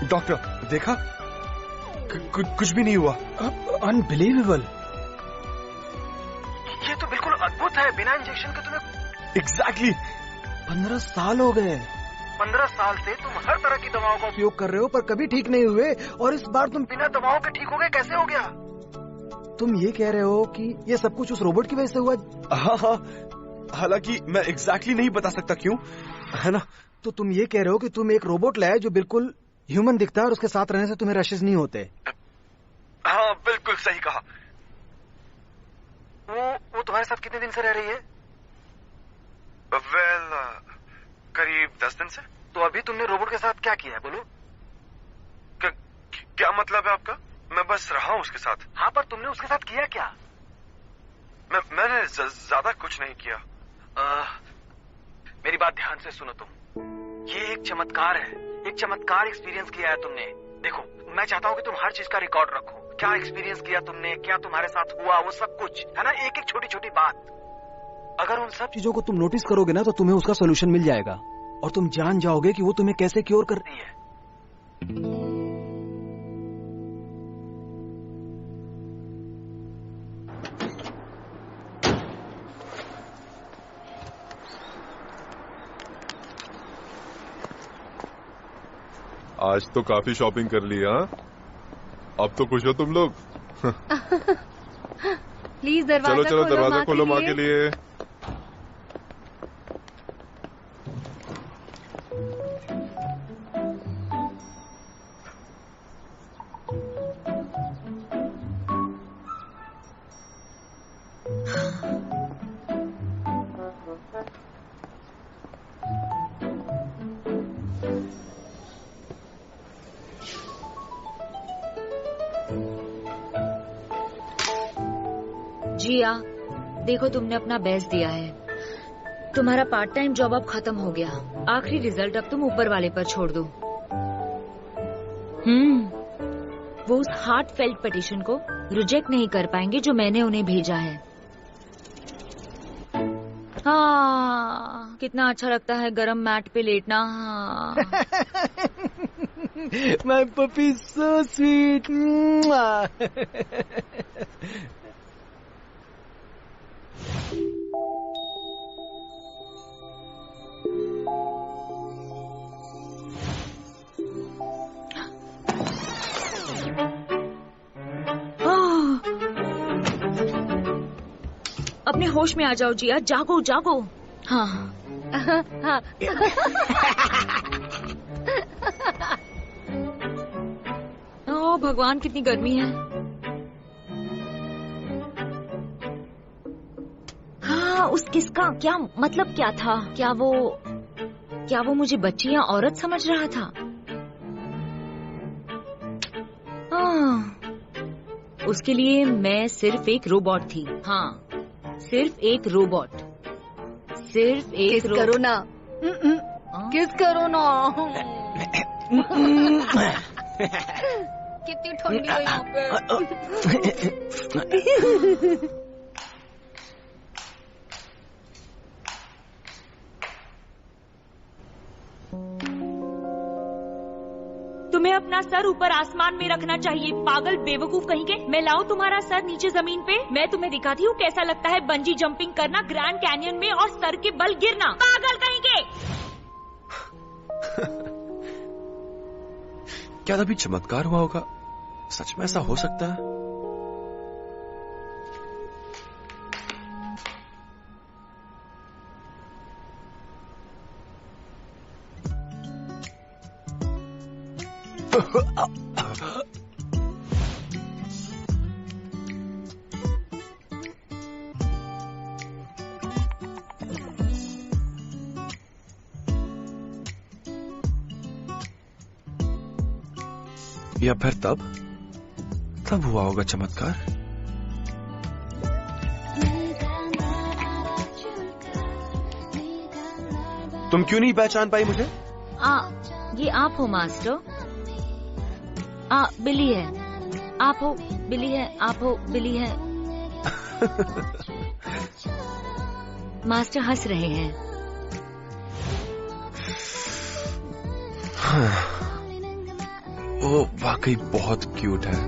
Doctor देखा, कुछ भी नहीं हुआ। अनबिलीवेबल। ये तो बिल्कुल अद्भुत है। बिना इंजेक्शन के तुम्हें एग्जैक्टली 15 साल हो गए। 15 साल से तुम हर तरह की दवाओं का उपयोग कर रहे हो पर कभी ठीक नहीं हुए, और इस बार तुम बिना दवाओं के ठीक हो गए। कैसे हो गया? तुम ये कह रहे हो कि ये सब कुछ उस रोबोट की वजह से हुआ? हाँ, हालांकि मैं एग्जैक्टली नहीं बता सकता क्यों, है ना। तो तुम ये कह रहे हो कि तुम एक रोबोट लाए जो बिल्कुल ह्यूमन दिखता है और उसके साथ रहने से तुम्हें रशेस नहीं होते? हाँ, बिल्कुल सही कहा। वो तुम्हारे साथ कितने दिन से रह रही है? करीब 10 दिन से। तो अभी तुमने रोबोट के साथ क्या किया है, बोलो? क्या मतलब है आपका? मैं बस रहा हूँ उसके साथ। हाँ, पर तुमने उसके साथ किया क्या? मैंने ज्यादा कुछ नहीं किया। मेरी बात ध्यान से सुनो तुम। ये एक चमत्कार है, एक चमत्कार एक्सपीरियंस किया है तुमने। देखो, मैं चाहता हूँ कि तुम हर चीज का रिकॉर्ड रखो। क्या एक्सपीरियंस किया तुमने, क्या तुम्हारे साथ हुआ, वो सब कुछ, है ना। एक एक छोटी छोटी बात। अगर उन सब चीजों को तुम नोटिस करोगे ना तो तुम्हें उसका सोल्यूशन मिल जाएगा, और तुम जान जाओगे कि वो तुम्हें कैसे क्योर कर रही है। आज तो काफी शॉपिंग कर ली। हाँ, अब तो खुश हो तुम लोग। प्लीज दरवाजा चलो दरवाजा खोलो माँ के लिए। जिया, देखो तुमने अपना बेस्ट दिया है। तुम्हारा पार्ट टाइम जॉब अब खत्म हो गया। आखिरी रिजल्ट अब तुम ऊपर वाले पर छोड़ दो। वो उस हार्ट फेल्ट पिटीशन को रिजेक्ट नहीं कर पाएंगे जो मैंने उन्हें भेजा है। हाँ, कितना अच्छा लगता है गरम मैट पे लेटना। हाँ। My puppy is so sweet. अपने होश में आ जाओ जिया, जागो जागो। हाँ। ओ भगवान, कितनी गर्मी है। हाँ, उस किसका क्या मतलब क्या था? क्या वो मुझे बच्ची या औरत समझ रहा था? हाँ, उसके लिए मैं सिर्फ एक रोबोट थी। हाँ, सिर्फ एक रोबोट। सिर्फ एक करो ना, किस करो ना। कितनी ठंडी है यहाँ पे। तुम्हें अपना सर ऊपर आसमान में रखना चाहिए, पागल बेवकूफ कहीं के। मैं लाऊं तुम्हारा सर नीचे जमीन पे? मैं तुम्हें दिखाती हूँ कैसा लगता है बंजी जंपिंग करना ग्रैंड कैनियन में और सर के बल गिरना, पागल कहीं के। क्या तभी चमत्कार हुआ होगा? सच में ऐसा हो सकता है? या फिर तब हुआ होगा चमत्कार। तुम क्यों नहीं पहचान पाई मुझे? ये आप हो मास्टर? बिली है। आप हो बिली है, आप हो बिली है। मास्टर हंस रहे हैं। वो वाकई बहुत क्यूट है।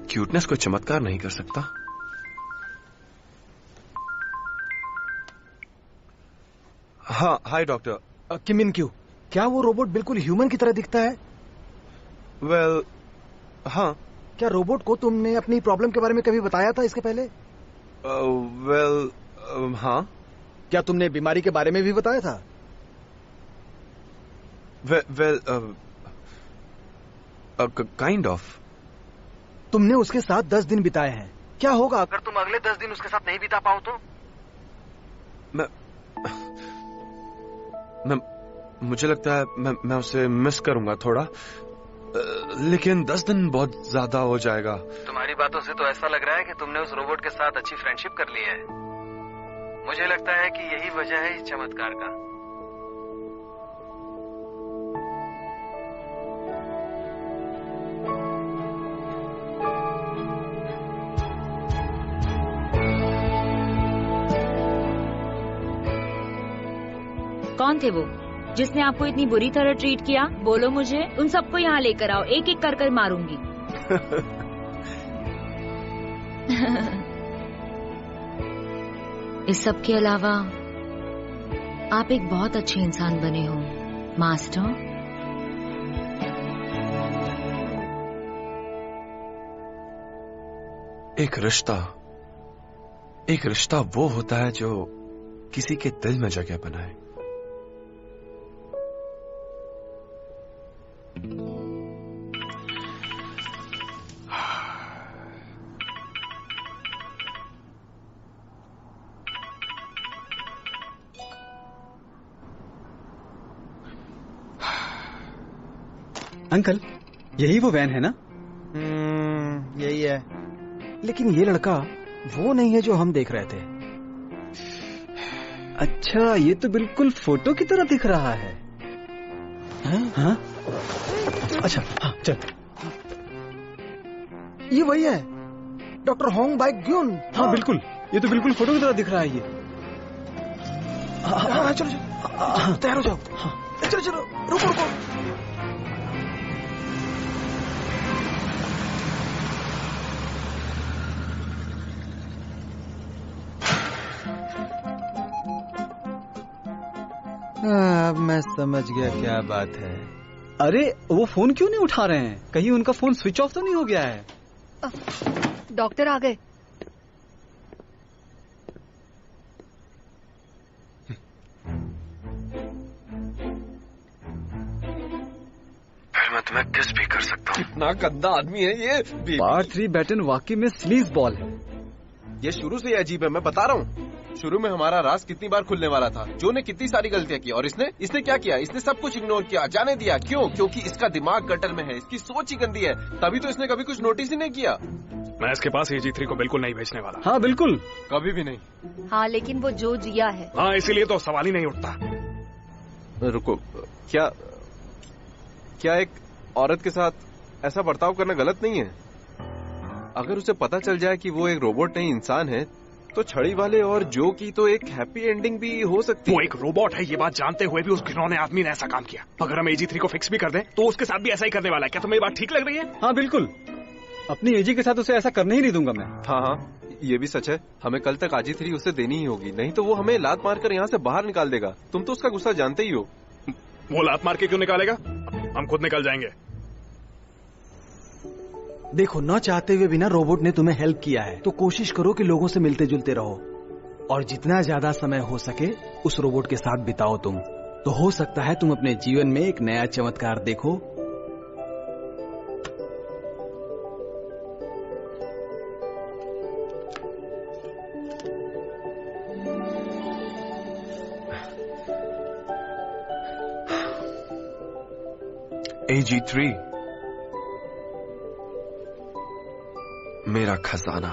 क्यूटनेस कोई चमत्कार नहीं कर सकता। हाँ, हाय डॉक्टर। किम इन क्यू, क्या वो रोबोट बिल्कुल ह्यूमन की तरह दिखता है? वेल, हाँ। क्या रोबोट को तुमने अपनी प्रॉब्लम के बारे में कभी बताया था इसके पहले? वेल, हाँ। क्या तुमने बीमारी के बारे में भी बताया था? Well, kind of. तुमने उसके साथ 10 दिन बिताए हैं। क्या होगा अगर तुम अगले 10 दिन उसके साथ नहीं बिता पाओ तो? मुझे लगता है मैं उसे मिस करूंगा थोड़ा, लेकिन 10 दिन बहुत ज्यादा हो जाएगा। तुम्हारी बातों से तो ऐसा लग रहा है कि तुमने उस रोबोट के साथ अच्छी फ्रेंडशिप कर ली है। मुझे लगता है कि यही वजह है इस चमत्कार का। कौन थे वो जिसने आपको इतनी बुरी तरह ट्रीट किया? बोलो मुझे। उन सबको यहाँ लेकर आओ, एक एक कर मारूंगी। इस सब के अलावा आप एक बहुत अच्छे इंसान बने हो मास्टर। एक रिश्ता वो होता है जो किसी के दिल में जगह बनाए। अंकल, यही वो वैन है ना? यही है। लेकिन ये लड़का वो नहीं है जो हम देख रहे थे। अच्छा, ये तो बिल्कुल फोटो की तरह दिख रहा है। हाँ? अच्छा, हाँ, चल। ये वही है, डॉक्टर होंग बाइक ग्यून। हाँ, बिल्कुल। ये तो बिल्कुल फोटो की तरह दिख रहा है ये। हाँ, चलो चलो, तैयार हो जाओ। चलो चलो, रुको रुको। अब मैं समझ गया क्या बात है। अरे, वो फोन क्यों नहीं उठा रहे हैं? कहीं उनका फोन स्विच ऑफ तो नहीं हो गया है? डॉक्टर आ गए। फिर मैं तुम्हें किस भी कर सकता हूँ। कितना गंदा आदमी है ये। पार्ट 3 बैटन वाकई में स्लीज बॉल है। ये शुरू से ही अजीब है, मैं बता रहा हूँ। शुरू में हमारा राज कितनी बार खुलने वाला था। जो ने कितनी सारी गलतियां की और इसने क्या किया? इसने सब कुछ इग्नोर किया, जाने दिया। क्यों? क्योंकि इसका दिमाग गटर में है, इसकी सोच ही गंदी है। तभी तो इसने कभी कुछ नोटिस ही नहीं किया। मैं इसके पास AG3 को बिल्कुल नहीं भेजने वाला। हाँ, बिल्कुल, कभी भी नहीं। हाँ, लेकिन वो जो जिया है। हाँ, इसीलिए तो सवाल ही नहीं उठता। रुको, क्या एक औरत के साथ ऐसा बर्ताव करना गलत नहीं है? अगर उसे पता चल जाए कि वो एक रोबोट नहीं इंसान है, तो छड़ी वाले और जो की तो एक हैप्पी एंडिंग भी हो सकती है। वो एक रोबोट है, ये बात जानते हुए भी उस घिनौने आदमी ने ऐसा काम किया। अगर हम AG3 को फिक्स भी कर दें तो उसके साथ भी ऐसा ही करने वाला है। क्या तुम्हें ये बात ठीक लग रही है? हाँ बिल्कुल, अपनी AG के साथ उसे ऐसा करने ही नहीं दूंगा मैं। हाँ, ये भी सच है। हमें कल तक AG3 उसे देनी ही होगी, नहीं तो वो हमें लात मारकर यहाँ से बाहर निकाल देगा। तुम तो उसका गुस्सा जानते ही हो। वो लात मार के क्यों निकालेगा? हम खुद निकल जाएंगे। देखो, न चाहते हुए बिना रोबोट ने तुम्हें हेल्प किया है, तो कोशिश करो कि लोगों से मिलते जुलते रहो और जितना ज्यादा समय हो सके उस रोबोट के साथ बिताओ तुम। तो हो सकता है तुम अपने जीवन में एक नया चमत्कार देखो। AG3 मेरा खजाना।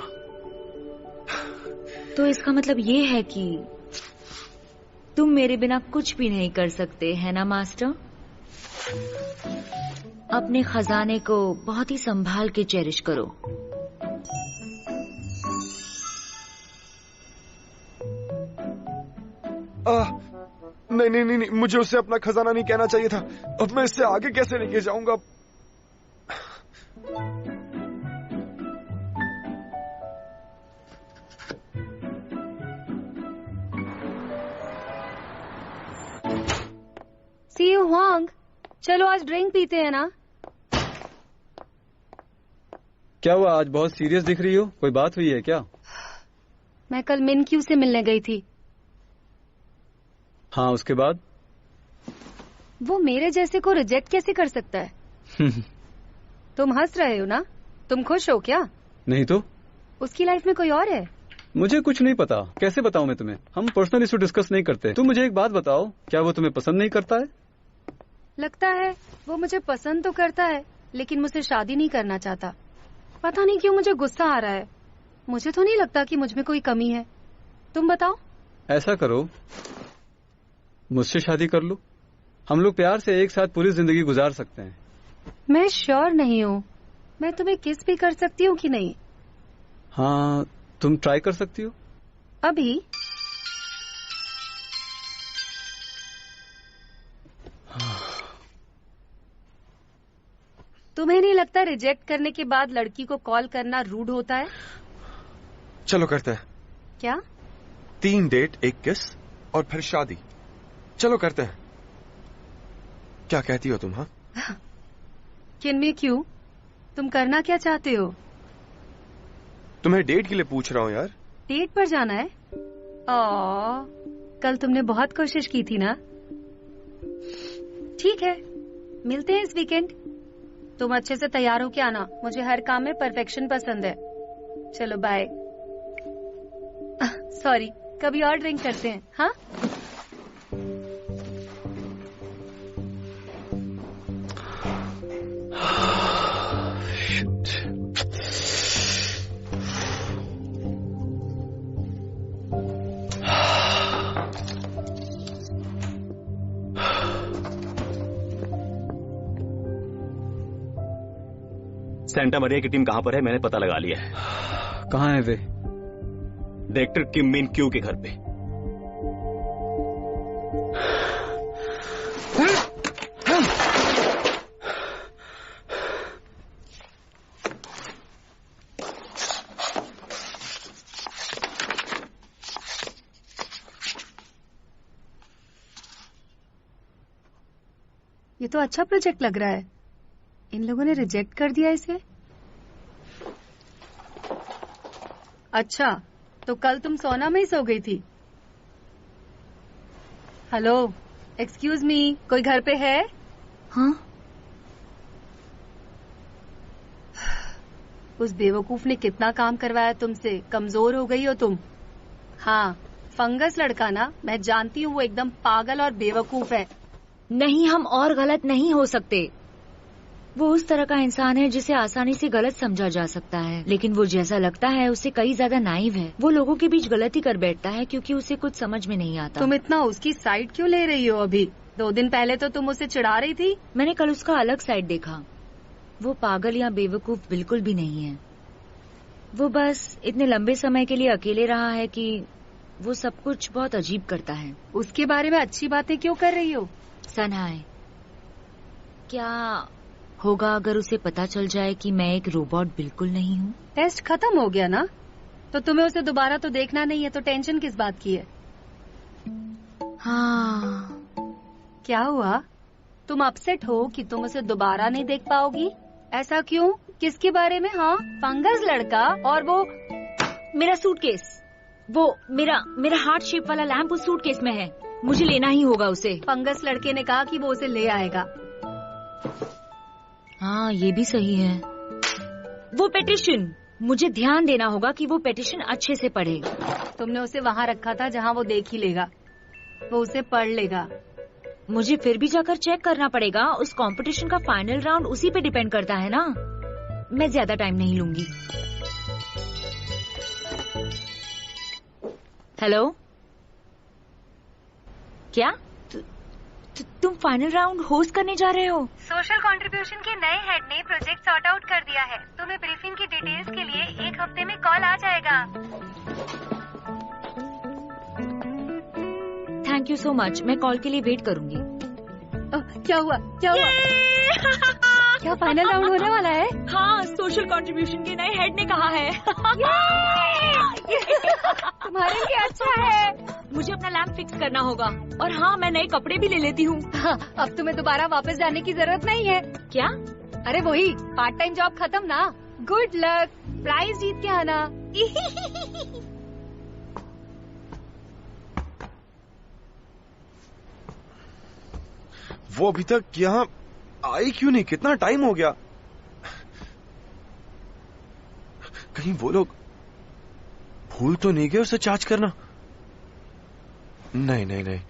तो इसका मतलब ये है कि तुम मेरे बिना कुछ भी नहीं कर सकते, है ना मास्टर? अपने खजाने को बहुत ही संभाल के चेरिश करो। नहीं नहीं नहीं नहीं, मुझे उसे अपना खजाना नहीं कहना चाहिए था। अब मैं इससे आगे कैसे लेके जाऊंगा? सी यू हुआंग, चलो आज ड्रिंक पीते हैं ना। क्या हुआ, आज बहुत सीरियस दिख रही हो? कोई बात हुई है क्या? मैं कल मिन क्यू से मिलने गई थी। हाँ, उसके बाद? वो मेरे जैसे को रिजेक्ट कैसे कर सकता है? तुम हंस रहे हो ना? तुम खुश हो क्या? नहीं तो। उसकी लाइफ में कोई और है? मुझे कुछ नहीं पता, कैसे बताऊं मैं तुम्हें? हम पर्सनल इशू डिस्कस नहीं करते। तुम मुझे एक बात बताओ, क्या वो तुम्हें पसंद नहीं करता है? लगता है वो मुझे पसंद तो करता है, लेकिन मुझसे शादी नहीं करना चाहता। पता नहीं क्यों मुझे गुस्सा आ रहा है। मुझे तो नहीं लगता कि मुझ में कोई कमी है। तुम बताओ। ऐसा करो, मुझसे शादी कर लो। हम लोग प्यार से एक साथ पूरी जिंदगी गुजार सकते हैं। मैं श्योर नहीं हूँ। मैं तुम्हें किस भी कर सकती हूँ कि नहीं? हाँ, तुम ट्राई कर सकती हो। अभी? तुम्हें नहीं लगता रिजेक्ट करने के बाद लड़की को कॉल करना रूड होता है? चलो करते हैं। क्या? 3 डेट, 1 किस और फिर शादी। चलो करते हैं। क्या कहती हो तुम? हाँ, किनमें क्यों? तुम करना क्या चाहते हो? तुम्हें डेट के लिए पूछ रहा हूँ यार। डेट पर जाना है? कल तुमने बहुत कोशिश की थी ना। ठीक है, मिलते हैं इस वीकेंड। तुम अच्छे से तैयार हो के आना। मुझे हर काम में परफेक्शन पसंद है। चलो बाय। सॉरी, कभी और ड्रिंक करते हैं। हाँ, सेंटा मरिया की टीम कहां पर है? मैंने पता लगा लिया है। कहाँ है वे? डायरेक्टर किम मिन क्यू के घर पे। ये तो अच्छा प्रोजेक्ट लग रहा है। इन लोगों ने रिजेक्ट कर दिया इसे। अच्छा, तो कल तुम सोना में ही सो गई थी? हेलो, एक्सक्यूज मी, कोई घर पे है? हाँ, उस बेवकूफ ने कितना काम करवाया तुमसे। कमजोर हो गई हो तुम। हाँ, फंगस लड़का ना, मैं जानती हूँ वो एकदम पागल और बेवकूफ है। नहीं, हम और गलत नहीं हो सकते। वो उस तरह का इंसान है जिसे आसानी से गलत समझा जा सकता है, लेकिन वो जैसा लगता है उससे कई ज्यादा नाइव है। वो लोगों के बीच गलती कर बैठता है क्योंकि उसे कुछ समझ में नहीं आता। तुम इतना उसकी साइड क्यों ले रही हो अभी? 2 दिन पहले तो तुम उसे चिढ़ा रही थी। मैंने कल उसका अलग साइड देखा। वो पागल या बेवकूफ बिल्कुल भी नहीं है। वो बस इतने लंबे समय के लिए अकेले रहा है कि वो सब कुछ बहुत अजीब करता है। उसके बारे में अच्छी बातें क्यों कर रही हो? सनहाय, क्या होगा अगर उसे पता चल जाए कि मैं एक रोबोट बिल्कुल नहीं हूँ? टेस्ट खत्म हो गया ना, तो तुम्हें उसे दोबारा तो देखना नहीं है, तो टेंशन किस बात की है? हाँ। क्या हुआ? तुम अपसेट हो कि तुम उसे दोबारा नहीं देख पाओगी? ऐसा क्यों? किसके बारे में? हाँ, फंगस लड़का और वो मेरा सूटकेस। वो मेरा हार्ट शेप वाला लैंप उस सूटकेस में है। मुझे लेना ही होगा उसे। फंगस लड़के ने कहा कि वो उसे ले आएगा। हाँ, ये भी सही है। वो पेटिशन, मुझे ध्यान देना होगा कि वो पेटिशन अच्छे से पढ़े। तुमने उसे वहाँ रखा था जहाँ वो देख ही लेगा। वो उसे पढ़ लेगा। मुझे फिर भी जाकर चेक करना पड़ेगा। उस कंपटीशन का फाइनल राउंड उसी पे डिपेंड करता है ना। मैं ज्यादा टाइम नहीं लूंगी। हेलो, क्या तुम फाइनल राउंड होस्ट करने जा रहे हो? सोशल कंट्रीब्यूशन के नए हेड ने प्रोजेक्ट सॉर्ट आउट कर दिया है। तुम्हें ब्रीफिंग की डिटेल्स के लिए 1 हफ्ते में कॉल आ जाएगा। You so much. मैं कॉल के लिए वेट करूंगी। क्या हुआ क्या हुआ? क्या फाइनल राउंड होने वाला है? हाँ, सोशल कंट्रीब्यूशन के नए हेड ने कहा है। तुम्हारे लिए अच्छा है। मुझे अपना लैम्प फिक्स करना होगा और हाँ, मैं नए कपड़े भी ले लेती हूँ। हाँ, अब तुम्हें दोबारा वापस जाने की जरूरत नहीं है। क्या? अरे वही पार्ट टाइम जॉब खत्म ना। गुड लक, प्राइज जीत के आना। वो अभी तक यहाँ आई क्यों नहीं? कितना टाइम हो गया? कहीं वो लोग भूल तो नहीं गए उसे चार्ज करना? नहीं नहीं नहीं।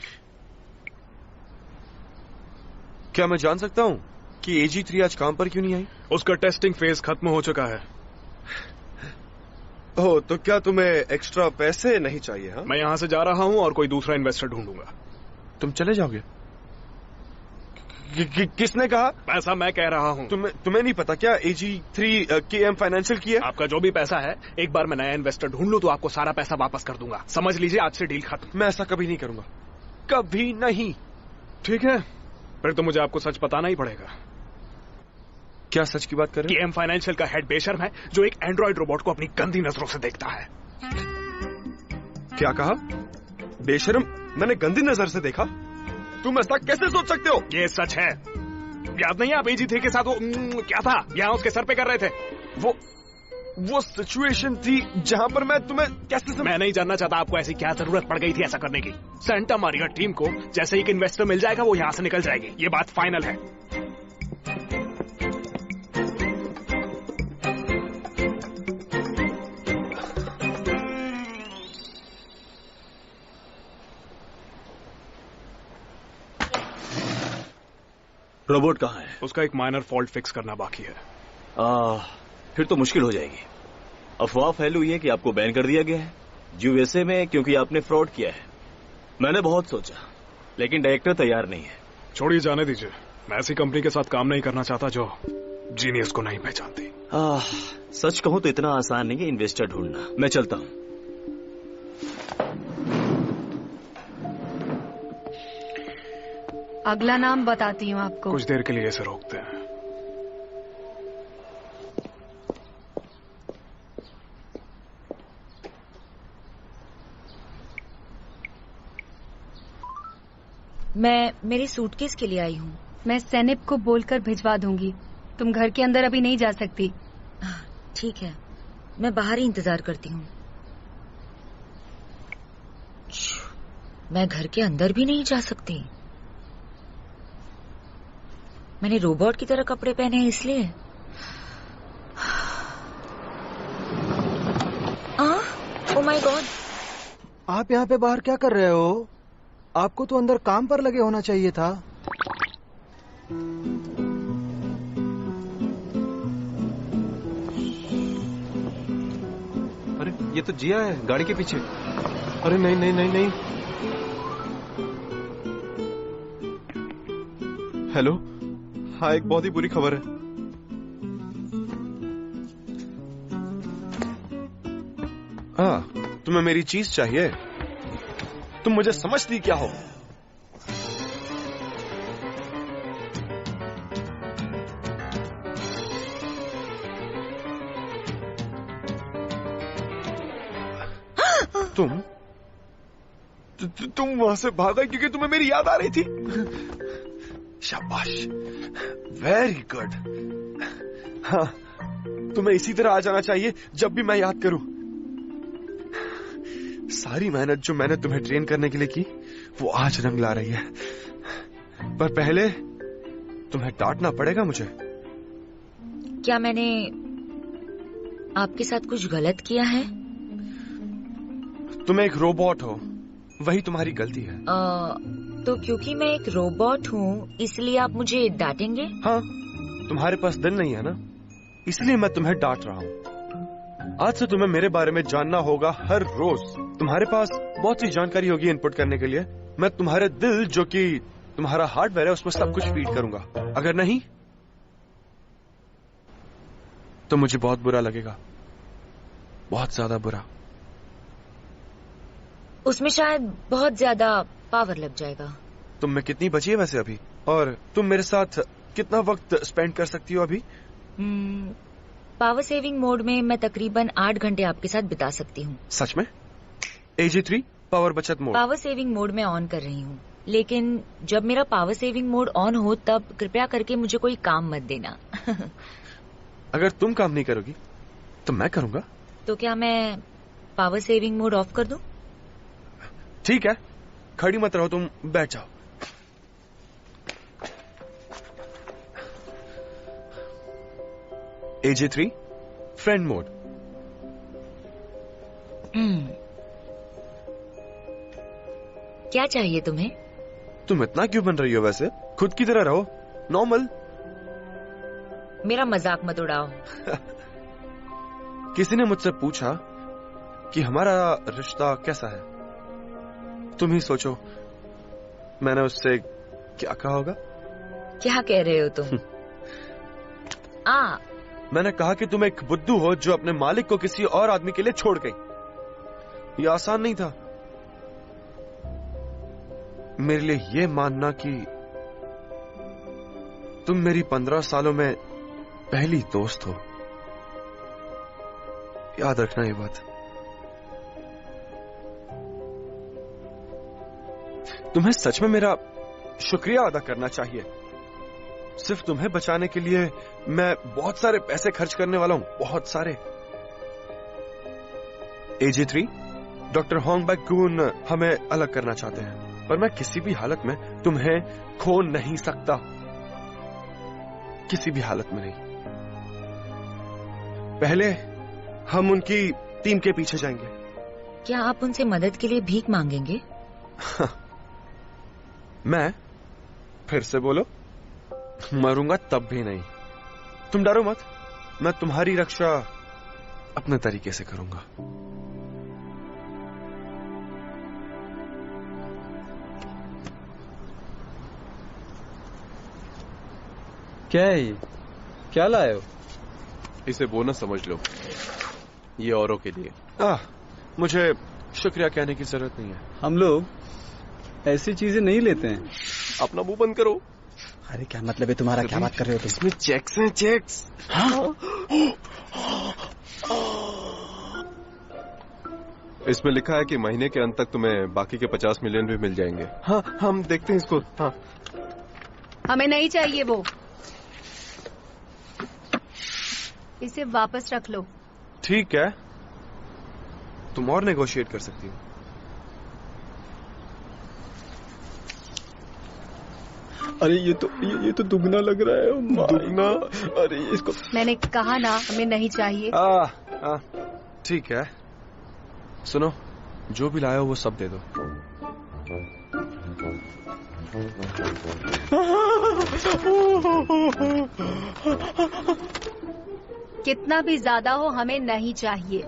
क्या मैं जान सकता हूँ कि AG3 आज काम पर क्यों नहीं आई? उसका टेस्टिंग फेज खत्म हो चुका है। ओह, तो क्या तुम्हें एक्स्ट्रा पैसे नहीं चाहिए? हाँ, मैं यहाँ से जा रहा हूँ और कोई दूसरा इन्वेस्टर ढूंढूंगा। तुम चले जाओगे? किसने कहा? पैसा मैं कह रहा हूँ। तुम्हें नहीं पता क्या AG3 KM फाइनेंशियल की है? आपका जो भी पैसा है, एक बार मैं नया इन्वेस्टर ढूंढ लूँ तो आपको सारा पैसा वापस कर दूंगा। समझ लीजिए, आज से डील खत्म। मैं ऐसा कभी नहीं करूंगा, कभी नहीं। ठीक है, फिर तो मुझे आपको सच बताना ही पड़ेगा। क्या सच की बात कर रहे हो? KM फाइनेंशियल का हेड बेशर्म है जो एक एंड्रॉइड रोबोट को अपनी गंदी नजरों से देखता है। क्या कहा? बेशर्म? मैंने गंदी नजर से देखा? तुम ऐसा कैसे सोच सकते हो? ये सच है। याद नहीं है आप AG3 के साथ वो क्या था, यहाँ उसके सर पे कर रहे थे? वो सिचुएशन थी जहां पर मैं तुम्हें कैसे मैं नहीं जानना चाहता आपको ऐसी क्या जरूरत पड़ गई थी ऐसा करने की। सेंटा मारिया टीम को जैसे एक इन्वेस्टर मिल जाएगा वो यहाँ से निकल जाएगी, ये बात फाइनल है। रोबोट कहाँ है? उसका एक माइनर फॉल्ट फिक्स करना बाकी है। फिर तो मुश्किल हो जाएगी। अफवाह फैली हुई है कि आपको बैन कर दिया गया है USA में क्योंकि आपने फ्रॉड किया है। मैंने बहुत सोचा, लेकिन डायरेक्टर तैयार नहीं है। छोड़िए, जाने दीजिए। मैं ऐसी कंपनी के साथ काम नहीं करना चाहता जो जीनियस को नहीं पहचानती। सच कहूं तो इतना आसान नहीं है इन्वेस्टर ढूंढना। मैं चलता हूं। अगला नाम बताती हूँ आपको। कुछ देर के लिए इसे रोकते हैं। मैं मेरे सूटकेस के लिए आई हूँ। मैं सैनिप को बोलकर भिजवा दूंगी। तुम घर के अंदर अभी नहीं जा सकती। ठीक है, मैं बाहर ही इंतजार करती हूँ। मैं घर के अंदर भी नहीं जा सकती। मैंने रोबोट की तरह कपड़े पहने हैं इसलिए। Oh my God! आप यहाँ पे बाहर क्या कर रहे हो? आपको तो अंदर काम पर लगे होना चाहिए था। अरे ये तो जिया है गाड़ी के पीछे। अरे नहीं नहीं नहीं नहीं। हेलो, हाँ, एक बहुत ही बुरी खबर है। हाँ, तुम्हें मेरी चीज चाहिए? तुम मुझे समझती क्या हो? तुम वहां से भागा क्योंकि तुम्हें मेरी याद आ रही थी? शाबाश, वेरी गुड। हाँ, तुम्हें इसी तरह आ जाना चाहिए जब भी मैं याद करूं। सारी मेहनत जो मैंने तुम्हें ट्रेन करने के लिए की वो आज रंग ला रही है। पर पहले तुम्हें डांटना पड़ेगा मुझे। क्या मैंने आपके साथ कुछ गलत किया है? तुम एक रोबोट हो, वही तुम्हारी गलती है। तो क्योंकि मैं एक रोबोट हूँ इसलिए आप मुझे डांटेंगे? हाँ, तुम्हारे पास दिल नहीं है ना, इसलिए मैं तुम्हें डांट रहा हूँ। आज से तुम्हें मेरे बारे में जानना होगा हर रोज। तुम्हारे पास बहुत सी जानकारी होगी इनपुट करने के लिए। मैं तुम्हारे दिल, जो कि तुम्हारा हार्डवेयर है, उसमें सब कुछ फीड करूंगा। अगर नहीं तो मुझे बहुत बुरा लगेगा, बहुत ज्यादा बुरा। उसमें शायद बहुत ज्यादा पावर लग जाएगा। तुम में कितनी बची है वैसे अभी, और तुम मेरे साथ कितना वक्त स्पेंड कर सकती हो अभी? पावर सेविंग मोड में मैं तकरीबन 8 घंटे आपके साथ बिता सकती हूँ। सच में? AG3 पावर बचत मोड? पावर सेविंग मोड में ऑन कर रही हूँ, लेकिन जब मेरा पावर सेविंग मोड ऑन हो तब कृपया करके मुझे कोई काम मत देना। अगर तुम काम नहीं करोगी तो मैं करूंगा। तो क्या मैं पावर सेविंग मोड ऑफ कर दूं? ठीक है, खड़ी मत रहो, तुम बैठ जाओ। AG3 friend mode. क्या चाहिए तुम्हें? तुम इतना क्यों बन रही हो वैसे? खुद की तरह रहो, नॉर्मल। मेरा मजाक मत उड़ाओ। किसी ने मुझसे पूछा कि हमारा रिश्ता कैसा है। तुम ही सोचो मैंने उससे क्या कहा होगा। क्या कह रहे हो तुम? मैंने कहा कि तुम एक बुद्धू हो जो अपने मालिक को किसी और आदमी के लिए छोड़ गई। यह आसान नहीं था मेरे लिए ये मानना कि तुम मेरी 15 सालों में पहली दोस्त हो। याद रखना ये बात। तुम्हें सच में मेरा शुक्रिया अदा करना चाहिए। सिर्फ तुम्हें बचाने के लिए मैं बहुत सारे पैसे खर्च करने वाला हूं, बहुत सारे। AG3 doctor Hong back goon हमें अलग करना चाहते हैं, पर मैं किसी भी हालत में तुम्हें खो नहीं सकता, किसी भी हालत में नहीं। पहले हम उनकी टीम के पीछे जाएंगे। क्या आप उनसे मदद के लिए भीख मांगेंगे? मैं? फिर से बोलो। मरूंगा तब भी नहीं। तुम डरो मत, मैं तुम्हारी रक्षा अपने तरीके से करूंगा। क्या है ये? क्या लाए हो? इसे बोनस समझ लो, ये औरों के लिए। मुझे शुक्रिया कहने की जरूरत नहीं है। हम लोग ऐसी चीजें नहीं लेते हैं। अपना मुंह बंद करो। अरे क्या मतलब है तुम्हारा? क्या बात कर रहे हो तुम? इसमें चेक्स हैं, चेक्स। हाँ? इसमें लिखा है कि महीने के अंत तक तुम्हें बाकी के 50 मिलियन भी मिल जाएंगे। हाँ, हम देखते हैं इसको। हाँ, हमें नहीं चाहिए वो, इसे वापस रख लो। ठीक है, तुम और नेगोशिएट कर सकती हो। अरे ये तो दुगना लग रहा है। दुगना? अरे इसको मैंने कहा ना हमें नहीं चाहिए। ठीक है, सुनो, जो भी लाए हो वो सब दे दो। कितना भी ज्यादा हो हमें नहीं चाहिए।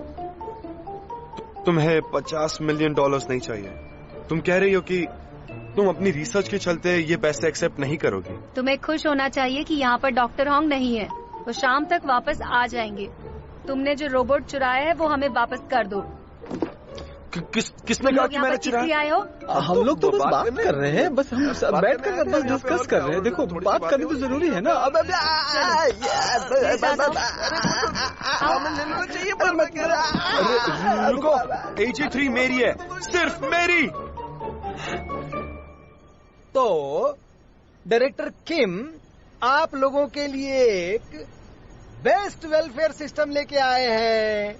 तुम्हें $50 मिलियन नहीं चाहिए। तुम कह रही हो कि तुम अपनी रिसर्च के चलते ये पैसे एक्सेप्ट नहीं करोगी। तुम्हें खुश होना चाहिए कि यहाँ पर डॉक्टर होंग नहीं है, वो शाम तक वापस आ जाएंगे। तुमने जो रोबोट चुराया है वो हमें वापस कर दो। किसने कहा कि मैंने चुराया? आए हो? हम लोग तो बस बात कर रहे हैं, बस हम सब बैठ कर बस डिस्कस कर रहे हैं। देखो, बात करनी तो जरूरी है ना। अब रुको, AG3 मेरी है, सिर्फ मेरी। तो डायरेक्टर किम आप लोगों के लिए एक बेस्ट वेलफेयर सिस्टम लेके आए हैं।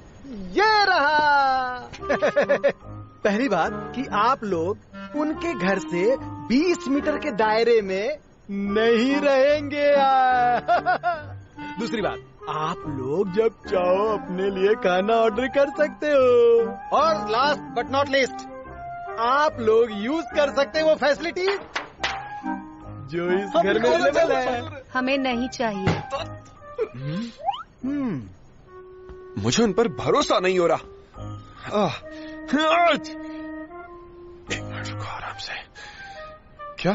ये रहा। पहली बात कि आप लोग उनके घर से 20 मीटर के दायरे में नहीं रहेंगे। दूसरी बात, आप लोग जब चाहो अपने लिए खाना ऑर्डर कर सकते हो। और लास्ट बट नॉट लीस्ट, आप लोग यूज कर सकते हो वो फैसिलिटी जो इस घर में अवेलेबल है। हमें नहीं चाहिए। मुझे उन पर भरोसा नहीं हो रहा। एक मिनट रुको, आराम से। क्या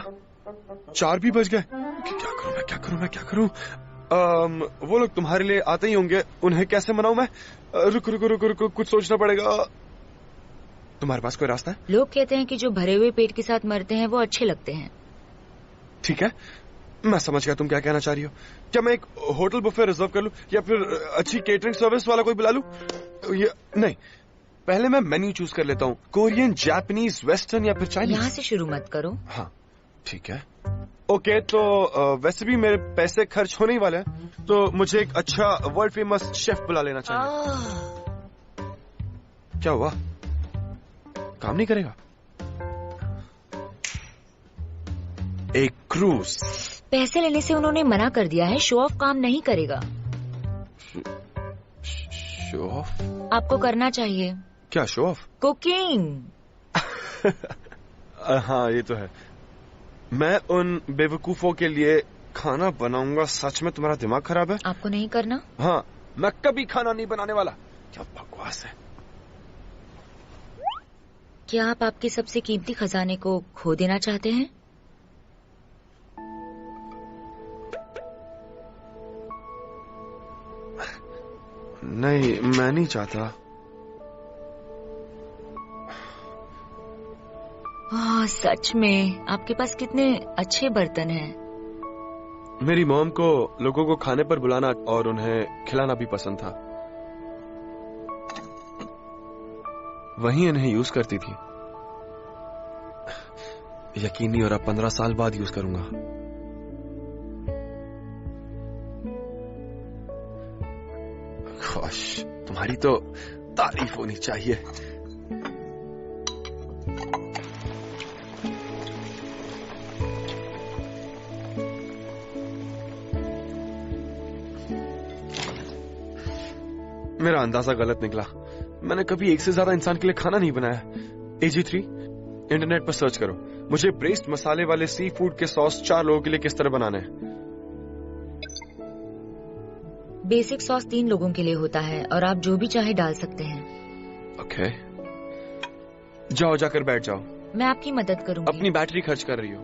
4 भी बज गए? क्या करूं? वो लोग तुम्हारे लिए आते ही होंगे, उन्हें कैसे मनाऊं मैं? रुको, कुछ सोचना पड़ेगा। तुम्हारे पास कोई रास्ता है? लोग कहते हैं कि जो भरे हुए पेट के साथ मरते हैं वो अच्छे लगते हैं। ठीक है, मैं समझ गया तुम क्या कहना चाह रही हो। क्या मैं एक होटल बुफे रिजर्व कर लूं या फिर अच्छी केटरिंग सर्विस वाला कोई बुला लूं? नहीं, पहले मैं मेन्यू चूज कर लेता हूँ। कोरियन, जापानीज, वेस्टर्न या फिर चाइनीज। यहाँ से शुरू मत करो। हाँ ठीक है। ओके, तो वैसे भी मेरे पैसे खर्च होने ही वाले हैं, तो मुझे एक अच्छा वर्ल्ड फेमस शेफ बुला लेना चाहिए। क्या हुआ, काम नहीं करेगा? एक क्रूज। पैसे लेने से उन्होंने मना कर दिया है, शो ऑफ काम नहीं करेगा। शो ऑफ आपको करना चाहिए। क्या शो ऑफ? कुकिंग। हाँ ये तो है। मैं उन बेवकूफों के लिए खाना बनाऊंगा? सच में तुम्हारा दिमाग खराब है? आपको नहीं करना? हाँ, मैं कभी खाना नहीं बनाने वाला। क्या बकवास है। क्या आप आपके सबसे कीमती खजाने को खो देना चाहते हैं? नहीं, मैं नहीं चाहता। सच में आपके पास कितने अच्छे बर्तन हैं। मेरी मॉम को लोगों को खाने पर बुलाना और उन्हें खिलाना भी पसंद था। वही इन्हें यूज करती थी। यकीन नहीं हो रहा, 15 साल बाद यूज करूंगा। खुश, तुम्हारी तो तारीफ होनी चाहिए। मेरा अंदाजा गलत निकला। मैंने कभी एक से ज्यादा इंसान के लिए खाना नहीं बनाया। AG3 इंटरनेट पर सर्च करो, मुझे ब्रेस्ट मसाले वाले सी फूड के सॉस 4 लोगों के लिए किस तरह बनाने हैं। बेसिक सॉस 3 लोगों के लिए होता है और आप जो भी चाहे डाल सकते हैं। ओके, जाओ, जाकर बैठ जाओ। मैं आपकी मदद करूंगी। अपनी बैटरी खर्च कर रही हो।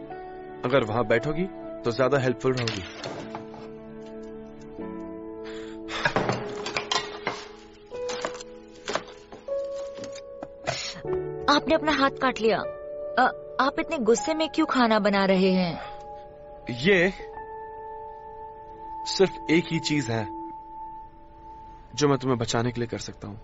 अगर वहां बैठोगी तो ज्यादा हेल्पफुल रहोगी। आपने अपना हाथ काट लिया। आप इतने गुस्से में क्यों खाना बना रहे हैं? ये सिर्फ एक ही चीज है जो मैं तुम्हें बचाने के लिए कर सकता हूँ।